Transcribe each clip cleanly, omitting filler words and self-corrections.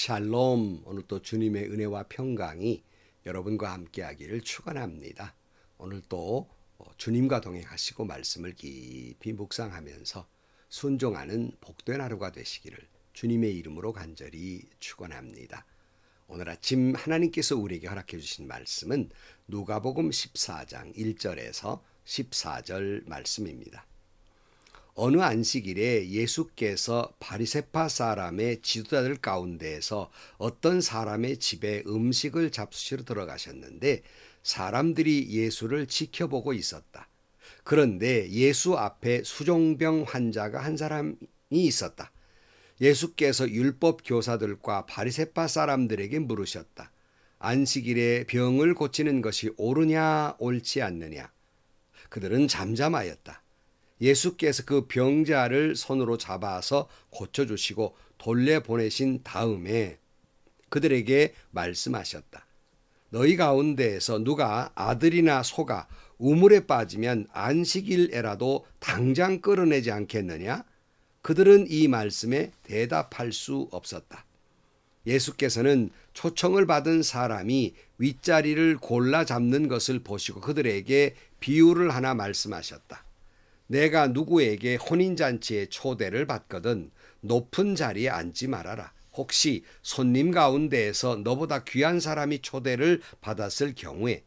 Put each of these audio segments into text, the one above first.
샬롬. 오늘 또 주님의 은혜와 평강이 여러분과 함께하기를 축원합니다. 오늘 또 주님과 동행하시고 말씀을 깊이 묵상하면서 순종하는 복된 하루가 되시기를 주님의 이름으로 간절히 축원합니다. 오늘 아침 하나님께서 우리에게 허락해 주신 말씀은 누가복음 14장 1절에서 14절 말씀입니다. 어느 안식일에 예수께서 바리새파 사람의 지도자들 가운데에서 어떤 사람의 집에 음식을 잡수시러 들어가셨는데 사람들이 예수를 지켜보고 있었다. 그런데 예수 앞에 수종병 환자가 한 사람이 있었다. 예수께서 율법 교사들과 바리새파 사람들에게 물으셨다. 안식일에 병을 고치는 것이 옳으냐 옳지 않느냐? 그들은 잠잠하였다. 예수께서 그 병자를 손으로 잡아서 고쳐주시고 돌려보내신 다음에 그들에게 말씀하셨다. 너희 가운데에서 누가 아들이나 소가 우물에 빠지면 안식일에라도 당장 끌어내지 않겠느냐? 그들은 이 말씀에 대답할 수 없었다. 예수께서는 초청을 받은 사람이 윗자리를 골라 잡는 것을 보시고 그들에게 비유를 하나 말씀하셨다. 내가 누구에게 혼인잔치에 초대를 받거든 높은 자리에 앉지 말아라. 혹시 손님 가운데에서 너보다 귀한 사람이 초대를 받았을 경우에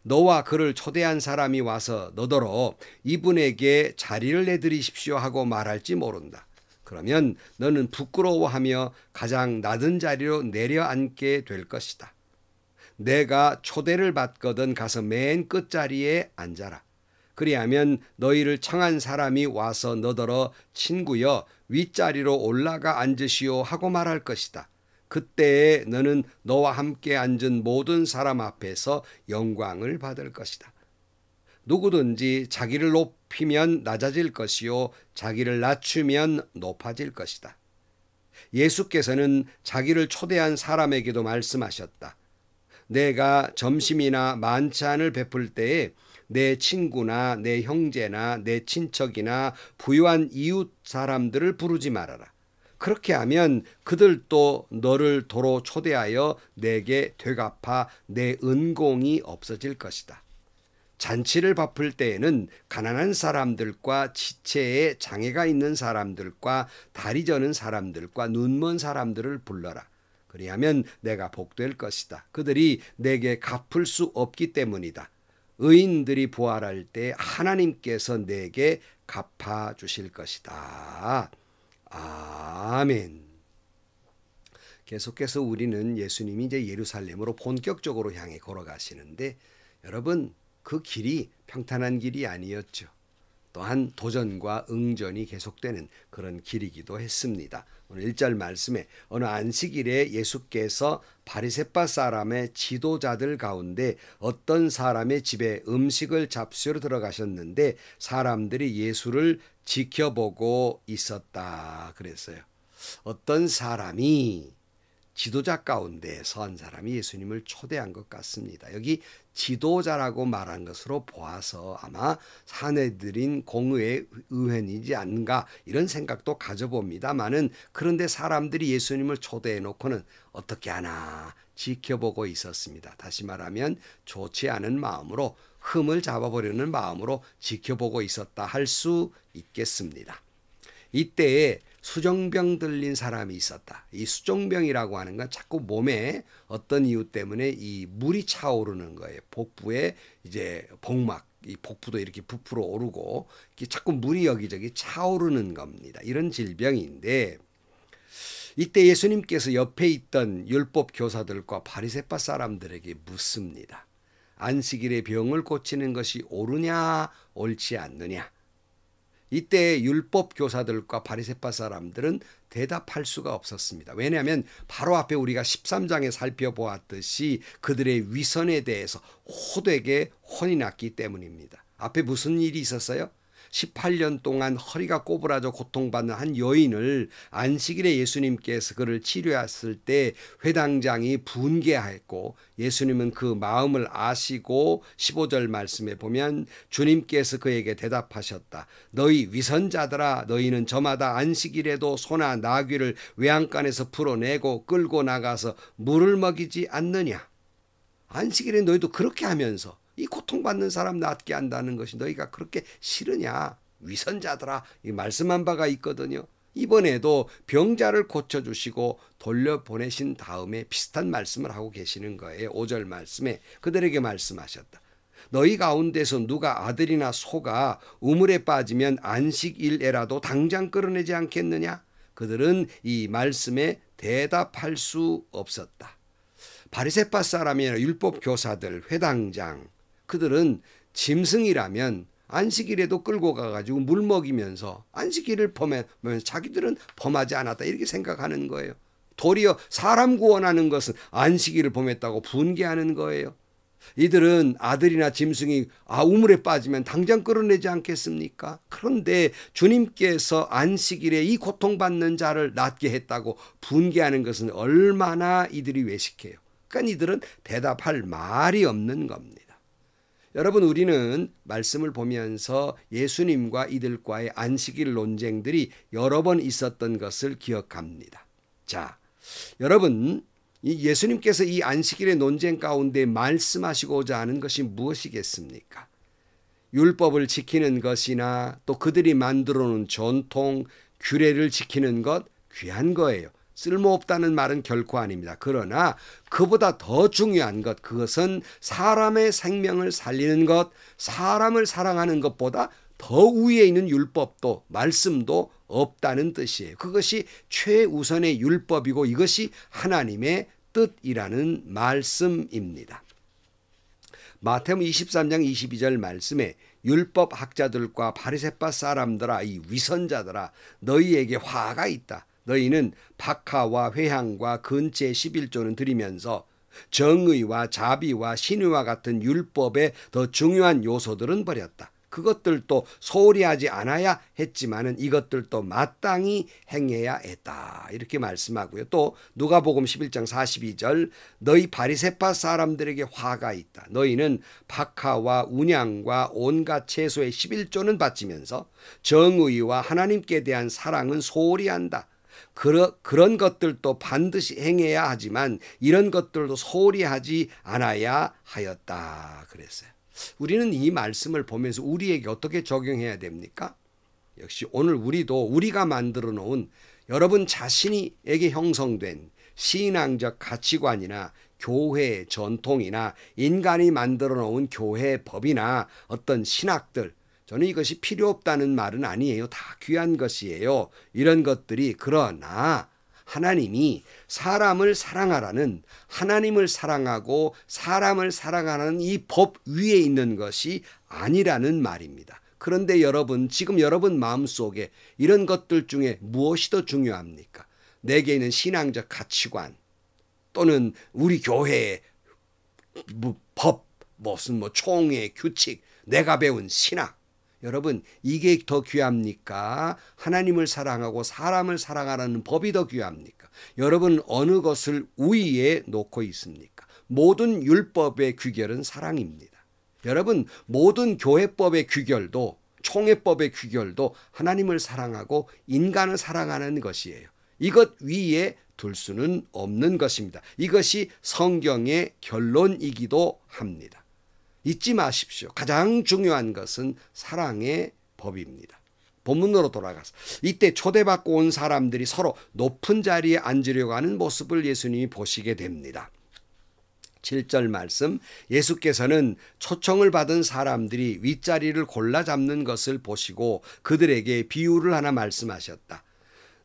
너와 그를 초대한 사람이 와서 너더러 이분에게 자리를 내드리십시오 하고 말할지 모른다. 그러면 너는 부끄러워하며 가장 낮은 자리로 내려앉게 될 것이다. 내가 초대를 받거든 가서 맨 끝자리에 앉아라. 그리하면 너희를 청한 사람이 와서 너더러 친구여 윗자리로 올라가 앉으시오 하고 말할 것이다. 그때에 너는 너와 함께 앉은 모든 사람 앞에서 영광을 받을 것이다. 누구든지 자기를 높이면 낮아질 것이요 자기를 낮추면 높아질 것이다. 예수께서는 자기를 초대한 사람에게도 말씀하셨다. 내가 점심이나 만찬을 베풀 때에 내 친구나 내 형제나 내 친척이나 부유한 이웃 사람들을 부르지 말아라. 그렇게 하면 그들도 너를 도로 초대하여 내게 되갚아 내 은공이 없어질 것이다. 잔치를 베풀 때에는 가난한 사람들과 지체에 장애가 있는 사람들과 다리 저는 사람들과 눈먼 사람들을 불러라. 그리하면 내가 복될 것이다. 그들이 내게 갚을 수 없기 때문이다. 의인들이 부활할 때 하나님께서 내게 갚아주실 것이다. 아멘. 계속해서 우리는 예수님이 이제 예루살렘으로 본격적으로 향해 걸어가시는데 여러분 그 길이 평탄한 길이 아니었죠. 또한 도전과 응전이 계속되는 그런 길이기도 했습니다. 오늘 1절 말씀에 어느 안식일에 예수께서 바리새파 사람의 지도자들 가운데 어떤 사람의 집에 음식을 잡수러 들어가셨는데 사람들이 예수를 지켜보고 있었다 그랬어요. 어떤 사람이 지도자 가운데 선 사람이 예수님을 초대한 것 같습니다. 여기 지도자라고 말한 것으로 보아서 아마 사내들인 공의회 의원이지 않은가 이런 생각도 가져봅니다만은 그런데 사람들이 예수님을 초대해 놓고는 어떻게 하나 지켜보고 있었습니다. 다시 말하면 좋지 않은 마음으로 흠을 잡아보려는 마음으로 지켜보고 있었다 할 수 있겠습니다. 이때에 수종병 들린 사람이 있었다. 이 수종병이라고 하는 건 자꾸 몸에 어떤 이유 때문에 이 물이 차오르는 거예요. 복부에 이제 복막, 이 복부도 이렇게 부풀어 오르고 이렇게 자꾸 물이 여기저기 차오르는 겁니다. 이런 질병인데 이때 예수님께서 옆에 있던 율법 교사들과 바리새파 사람들에게 묻습니다. 안식일에 병을 고치는 것이 옳으냐 옳지 않느냐. 이때 율법 교사들과 바리새파 사람들은 대답할 수가 없었습니다. 왜냐하면 바로 앞에 우리가 13장에 살펴보았듯이 그들의 위선에 대해서 호되게 혼이 났기 때문입니다. 앞에 무슨 일이 있었어요? 18년 동안 허리가 꼬부라져 고통받는 한 여인을 안식일에 예수님께서 그를 치료했을 때 회당장이 분개했고 예수님은 그 마음을 아시고 15절 말씀에 보면 주님께서 그에게 대답하셨다. 너희 위선자들아, 너희는 저마다 안식일에도 소나 나귀를 외양간에서 풀어내고 끌고 나가서 물을 먹이지 않느냐. 안식일에 너희도 그렇게 하면서 이 고통받는 사람 낫게 한다는 것이 너희가 그렇게 싫으냐. 위선자들아, 이 말씀한 바가 있거든요. 이번에도 병자를 고쳐주시고 돌려보내신 다음에 비슷한 말씀을 하고 계시는 거예요. 5절 말씀에 그들에게 말씀하셨다. 너희 가운데서 누가 아들이나 소가 우물에 빠지면 안식일에라도 당장 끌어내지 않겠느냐? 그들은 이 말씀에 대답할 수 없었다. 바리새파 사람이나 율법 교사들, 회당장, 그들은 짐승이라면 안식일에도 끌고 가가지고 물 먹이면서 안식일을 범하면 자기들은 범하지 않았다 이렇게 생각하는 거예요. 도리어 사람 구원하는 것은 안식일을 범했다고 분개하는 거예요. 이들은 아들이나 짐승이 우물에 빠지면 당장 끌어내지 않겠습니까? 그런데 주님께서 안식일에 이 고통받는 자를 낫게 했다고 분개하는 것은 얼마나 이들이 외식해요. 그러니까 이들은 대답할 말이 없는 겁니다. 여러분, 우리는 말씀을 보면서 예수님과 이들과의 안식일 논쟁들이 여러 번 있었던 것을 기억합니다. 자, 여러분, 예수님께서 이 안식일의 논쟁 가운데 말씀하시고자 하는 것이 무엇이겠습니까? 율법을 지키는 것이나 또 그들이 만들어 놓은 전통, 규례를 지키는 것 귀한 거예요. 쓸모없다는 말은 결코 아닙니다. 그러나 그보다 더 중요한 것, 그것은 사람의 생명을 살리는 것, 사람을 사랑하는 것보다 더 위에 있는 율법도 말씀도 없다는 뜻이에요. 그것이 최우선의 율법이고 이것이 하나님의 뜻이라는 말씀입니다. 마태복음 23장 22절 말씀에 율법 학자들과 바리새파 사람들아, 이 위선자들아, 너희에게 화가 있다. 너희는 박하와 회향과 근체 11조는 드리면서 정의와 자비와 신의와 같은 율법의 더 중요한 요소들은 버렸다. 그것들도 소홀히 하지 않아야 했지만은 이것들도 마땅히 행해야 했다. 이렇게 말씀하고요. 또 누가복음 11장 42절 너희 바리새파 사람들에게 화가 있다. 너희는 박하와 운양과 온갖 채소의 11조는 바치면서 정의와 하나님께 대한 사랑은 소홀히 한다. 그런 것들도 반드시 행해야 하지만 이런 것들도 소홀히 하지 않아야 하였다. 그랬어요. 우리는 이 말씀을 보면서 우리에게 어떻게 적용해야 됩니까? 역시 오늘 우리가 만들어 놓은 여러분 자신에게 형성된 신앙적 가치관이나 교회 전통이나 인간이 만들어 놓은 교회 법이나 어떤 신학들, 저는 이것이 필요 없다는 말은 아니에요. 다 귀한 것이에요. 이런 것들이 그러나 하나님이 사람을 사랑하라는, 하나님을 사랑하고 사람을 사랑하는 이 법 위에 있는 것이 아니라는 말입니다. 그런데 여러분, 지금 여러분 마음속에 이런 것들 중에 무엇이 더 중요합니까? 내게 있는 신앙적 가치관 또는 우리 교회의 법, 무슨 총회, 규칙, 내가 배운 신학, 여러분, 이게 더 귀합니까? 하나님을 사랑하고 사람을 사랑하라는 법이 더 귀합니까? 여러분, 어느 것을 우위에 놓고 있습니까? 모든 율법의 규결은 사랑입니다. 여러분, 모든 교회법의 규결도, 총회법의 규결도 하나님을 사랑하고 인간을 사랑하는 것이에요. 이것 위에 둘 수는 없는 것입니다. 이것이 성경의 결론이기도 합니다. 잊지 마십시오. 가장 중요한 것은 사랑의 법입니다. 본문으로 돌아가서 이때 초대받고 온 사람들이 서로 높은 자리에 앉으려고 하는 모습을 예수님이 보시게 됩니다. 7절 말씀, 예수께서는 초청을 받은 사람들이 윗자리를 골라 잡는 것을 보시고 그들에게 비유를 하나 말씀하셨다.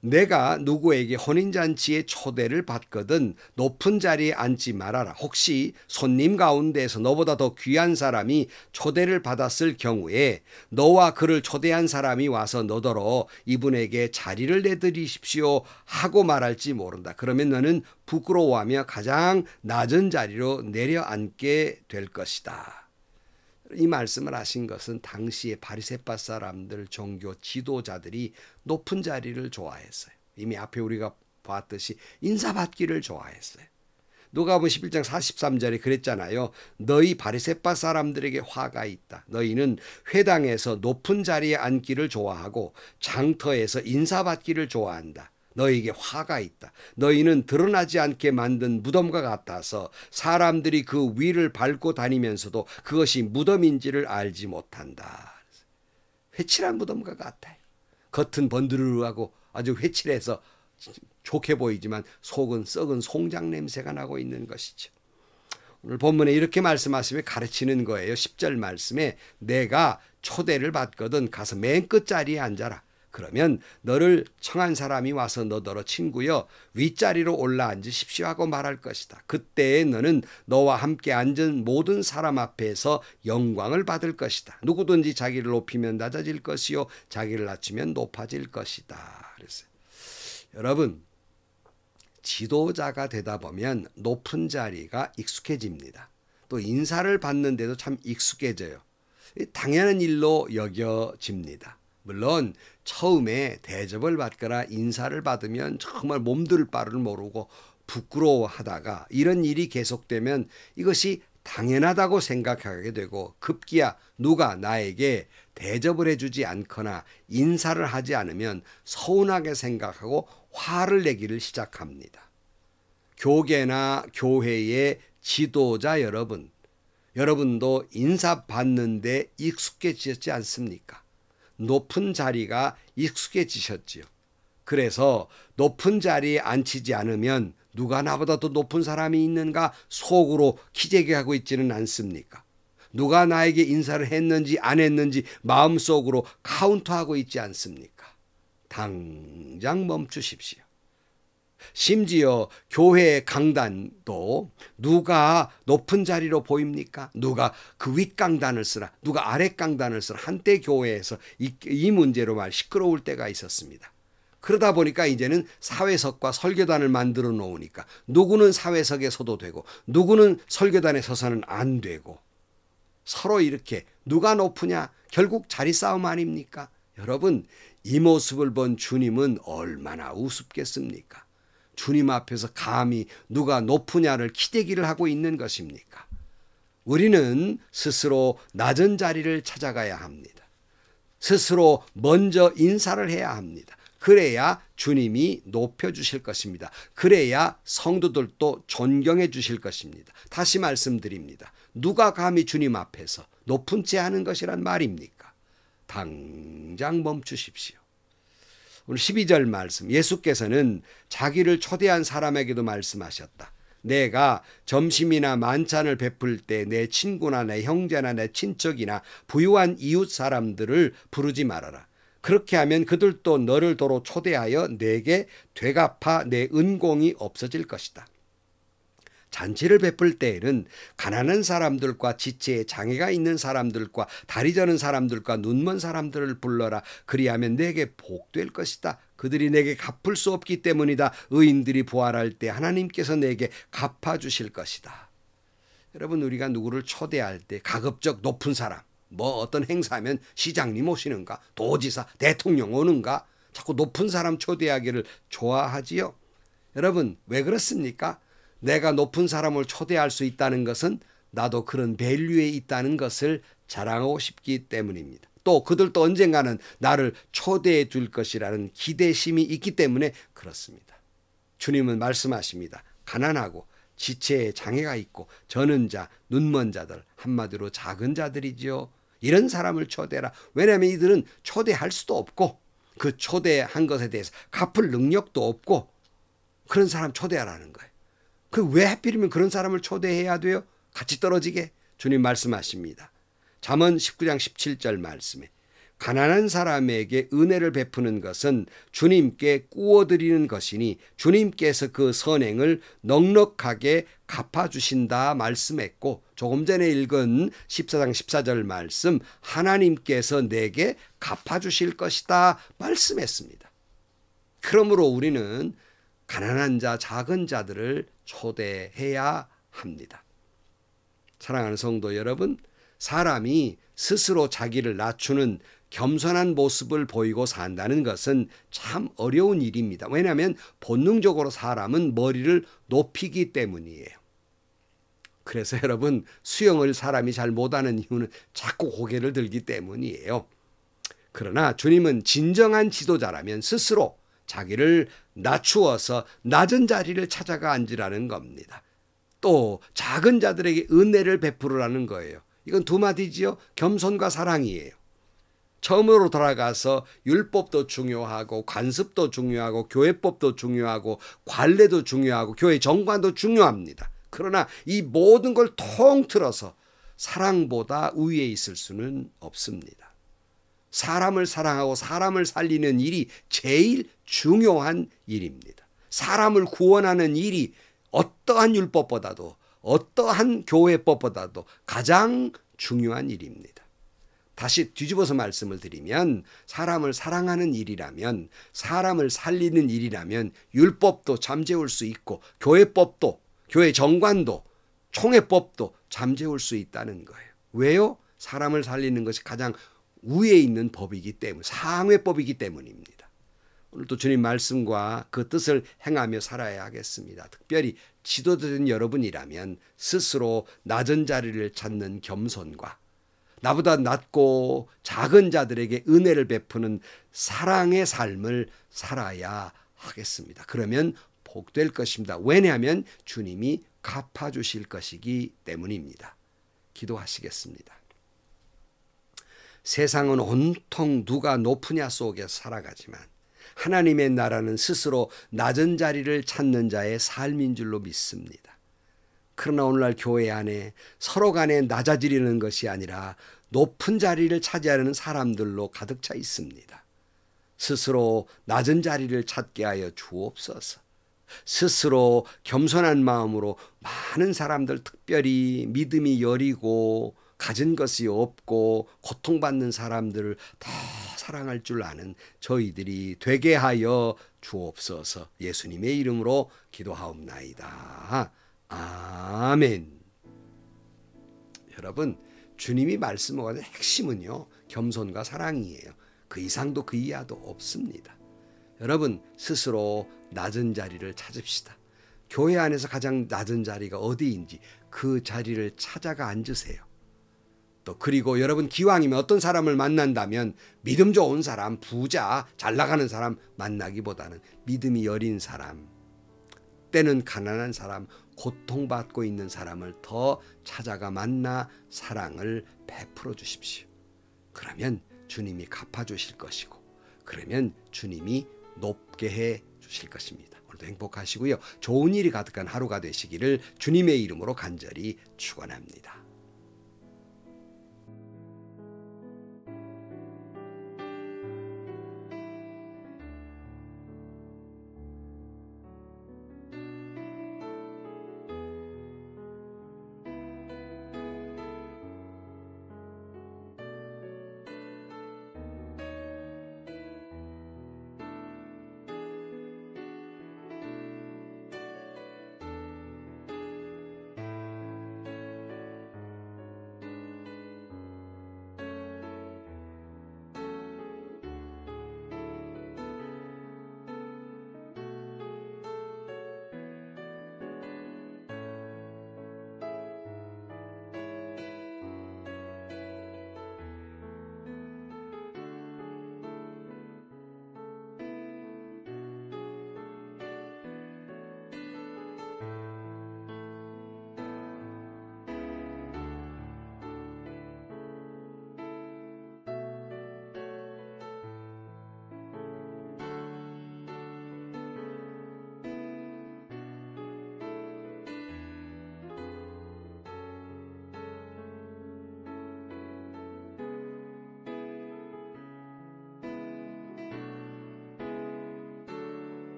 내가 누구에게 혼인잔치에 초대를 받거든 높은 자리에 앉지 말아라. 혹시 손님 가운데서 너보다 더 귀한 사람이 초대를 받았을 경우에 너와 그를 초대한 사람이 와서 너더러 이분에게 자리를 내드리십시오 하고 말할지 모른다. 그러면 너는 부끄러워하며 가장 낮은 자리로 내려앉게 될 것이다. 이 말씀을 하신 것은 당시의 바리새파 사람들, 종교 지도자들이 높은 자리를 좋아했어요. 이미 앞에 우리가 봤듯이 인사받기를 좋아했어요. 누가복음 11장 43절에 그랬잖아요. 너희 바리새파 사람들에게 화가 있다. 너희는 회당에서 높은 자리에 앉기를 좋아하고 장터에서 인사받기를 좋아한다. 너희에게 화가 있다. 너희는 드러나지 않게 만든 무덤과 같아서 사람들이 그 위를 밟고 다니면서도 그것이 무덤인지를 알지 못한다. 회칠한 무덤과 같아요. 겉은 번드르르하고 아주 회칠해서 좋게 보이지만 속은 썩은 송장 냄새가 나고 있는 것이죠. 오늘 본문에 이렇게 말씀하시며 가르치는 거예요. 10절 말씀에 내가 초대를 받거든 가서 맨 끝자리에 앉아라. 그러면 너를 청한 사람이 와서 너더러 친구여 윗자리로 올라앉으십시오 하고 말할 것이다. 그때에 너는 너와 함께 앉은 모든 사람 앞에서 영광을 받을 것이다. 누구든지 자기를 높이면 낮아질 것이요 자기를 낮추면 높아질 것이다. 그랬어요. 여러분, 지도자가 되다 보면 높은 자리가 익숙해집니다. 또 인사를 받는데도 참 익숙해져요. 당연한 일로 여겨집니다. 물론 처음에 대접을 받거나 인사를 받으면 정말 몸둘 바를 모르고 부끄러워하다가 이런 일이 계속되면 이것이 당연하다고 생각하게 되고 급기야 누가 나에게 대접을 해주지 않거나 인사를 하지 않으면 서운하게 생각하고 화를 내기를 시작합니다. 교계나 교회의 지도자 여러분, 여러분도 인사받는데 익숙해지셨지 않습니까? 높은 자리가 익숙해지셨지요. 그래서 높은 자리에 앉히지 않으면 누가 나보다 더 높은 사람이 있는가 속으로 기재기하고 있지는 않습니까? 누가 나에게 인사를 했는지 안 했는지 마음속으로 카운트하고 있지 않습니까? 당장 멈추십시오. 심지어 교회 강단도 누가 높은 자리로 보입니까? 누가 그 윗강단을 쓰나 누가 아랫강단을 쓰나 한때 교회에서 이 문제로 말 시끄러울 때가 있었습니다. 그러다 보니까 이제는 사회석과 설교단을 만들어 놓으니까 누구는 사회석에 서도 되고 누구는 설교단에 서서는 안 되고 서로 이렇게 누가 높으냐 결국 자리 싸움 아닙니까? 여러분, 이 모습을 본 주님은 얼마나 우습겠습니까? 주님 앞에서 감히 누가 높으냐를 기대기를 하고 있는 것입니까? 우리는 스스로 낮은 자리를 찾아가야 합니다. 스스로 먼저 인사를 해야 합니다. 그래야 주님이 높여주실 것입니다. 그래야 성도들도 존경해 주실 것입니다. 다시 말씀드립니다. 누가 감히 주님 앞에서 높은 채 하는 것이란 말입니까? 당장 멈추십시오. 오늘 12절 말씀, 예수께서는 자기를 초대한 사람에게도 말씀하셨다. 내가 점심이나 만찬을 베풀 때 내 친구나 내 형제나 내 친척이나 부유한 이웃 사람들을 부르지 말아라. 그렇게 하면 그들도 너를 도로 초대하여 내게 되갚아 내 은공이 없어질 것이다. 잔치를 베풀 때에는 가난한 사람들과 지체에 장애가 있는 사람들과 다리 저는 사람들과 눈먼 사람들을 불러라. 그리하면 내게 복될 것이다. 그들이 내게 갚을 수 없기 때문이다. 의인들이 부활할 때 하나님께서 내게 갚아주실 것이다. 여러분, 우리가 누구를 초대할 때 가급적 높은 사람, 뭐 어떤 행사하면 시장님 오시는가, 도지사, 대통령 오는가, 자꾸 높은 사람 초대하기를 좋아하지요. 여러분, 왜 그렇습니까? 내가 높은 사람을 초대할 수 있다는 것은 나도 그런 밸류에 있다는 것을 자랑하고 싶기 때문입니다. 또 그들도 언젠가는 나를 초대해 줄 것이라는 기대심이 있기 때문에 그렇습니다. 주님은 말씀하십니다. 가난하고 지체에 장애가 있고 저는 자, 눈먼 자들, 한마디로 작은 자들이지요. 이런 사람을 초대해라. 왜냐하면 이들은 초대할 수도 없고 그 초대한 것에 대해서 갚을 능력도 없고 그런 사람 초대하라는 거예요. 그 왜 하필이면 그런 사람을 초대해야 돼요? 같이 떨어지게? 주님 말씀하십니다. 잠언 19장 17절 말씀에 가난한 사람에게 은혜를 베푸는 것은 주님께 꾸어드리는 것이니 주님께서 그 선행을 넉넉하게 갚아주신다 말씀했고, 조금 전에 읽은 14장 14절 말씀 하나님께서 내게 갚아주실 것이다 말씀했습니다. 그러므로 우리는 가난한 자, 작은 자들을 초대해야 합니다. 사랑하는 성도 여러분, 사람이 스스로 자기를 낮추는 겸손한 모습을 보이고 산다는 것은 참 어려운 일입니다. 왜냐하면 본능적으로 사람은 머리를 높이기 때문이에요. 그래서 여러분, 수영을 사람이 잘 못하는 이유는 자꾸 고개를 들기 때문이에요. 그러나 주님은 진정한 지도자라면 스스로 자기를 낮추어서 낮은 자리를 찾아가 앉으라는 겁니다. 또 작은 자들에게 은혜를 베푸라는 거예요. 이건 두 마디지요. 겸손과 사랑이에요. 처음으로 돌아가서 율법도 중요하고 관습도 중요하고 교회법도 중요하고 관례도 중요하고 교회 정관도 중요합니다. 그러나 이 모든 걸 통틀어서 사랑보다 우위에 있을 수는 없습니다. 사람을 사랑하고 사람을 살리는 일이 제일 중요한 일입니다. 사람을 구원하는 일이 어떠한 율법보다도 어떠한 교회법보다도 가장 중요한 일입니다. 다시 뒤집어서 말씀을 드리면 사람을 사랑하는 일이라면, 사람을 살리는 일이라면 율법도 잠재울 수 있고 교회법도, 교회 정관도, 총회법도 잠재울 수 있다는 거예요. 왜요? 사람을 살리는 것이 가장 위에 있는 법이기 때문에, 상회법이기 때문입니다. 오늘도 주님 말씀과 그 뜻을 행하며 살아야 하겠습니다. 특별히 지도자된 여러분이라면 스스로 낮은 자리를 찾는 겸손과 나보다 낮고 작은 자들에게 은혜를 베푸는 사랑의 삶을 살아야 하겠습니다. 그러면 복될 것입니다. 왜냐하면 주님이 갚아주실 것이기 때문입니다. 기도하시겠습니다. 세상은 온통 누가 높으냐 속에 살아가지만 하나님의 나라는 스스로 낮은 자리를 찾는 자의 삶인 줄로 믿습니다. 그러나 오늘날 교회 안에 서로 간에 낮아지려는 것이 아니라 높은 자리를 차지하려는 사람들로 가득 차 있습니다. 스스로 낮은 자리를 찾게 하여 주옵소서. 스스로 겸손한 마음으로 많은 사람들, 특별히 믿음이 여리고 가진 것이 없고 고통받는 사람들을 더 사랑할 줄 아는 저희들이 되게 하여 주옵소서. 예수님의 이름으로 기도하옵나이다. 아멘. 여러분, 주님이 말씀하신 핵심은요, 겸손과 사랑이에요. 그 이상도 그 이하도 없습니다. 여러분, 스스로 낮은 자리를 찾읍시다. 교회 안에서 가장 낮은 자리가 어디인지 그 자리를 찾아가 앉으세요. 또 그리고 여러분 기왕이면 어떤 사람을 만난다면 믿음 좋은 사람, 부자, 잘 나가는 사람 만나기보다는 믿음이 여린 사람, 때는 가난한 사람, 고통받고 있는 사람을 더 찾아가 만나 사랑을 베풀어 주십시오. 그러면 주님이 갚아주실 것이고, 그러면 주님이 높게 해 주실 것입니다. 오늘도 행복하시고요. 좋은 일이 가득한 하루가 되시기를 주님의 이름으로 간절히 축원합니다.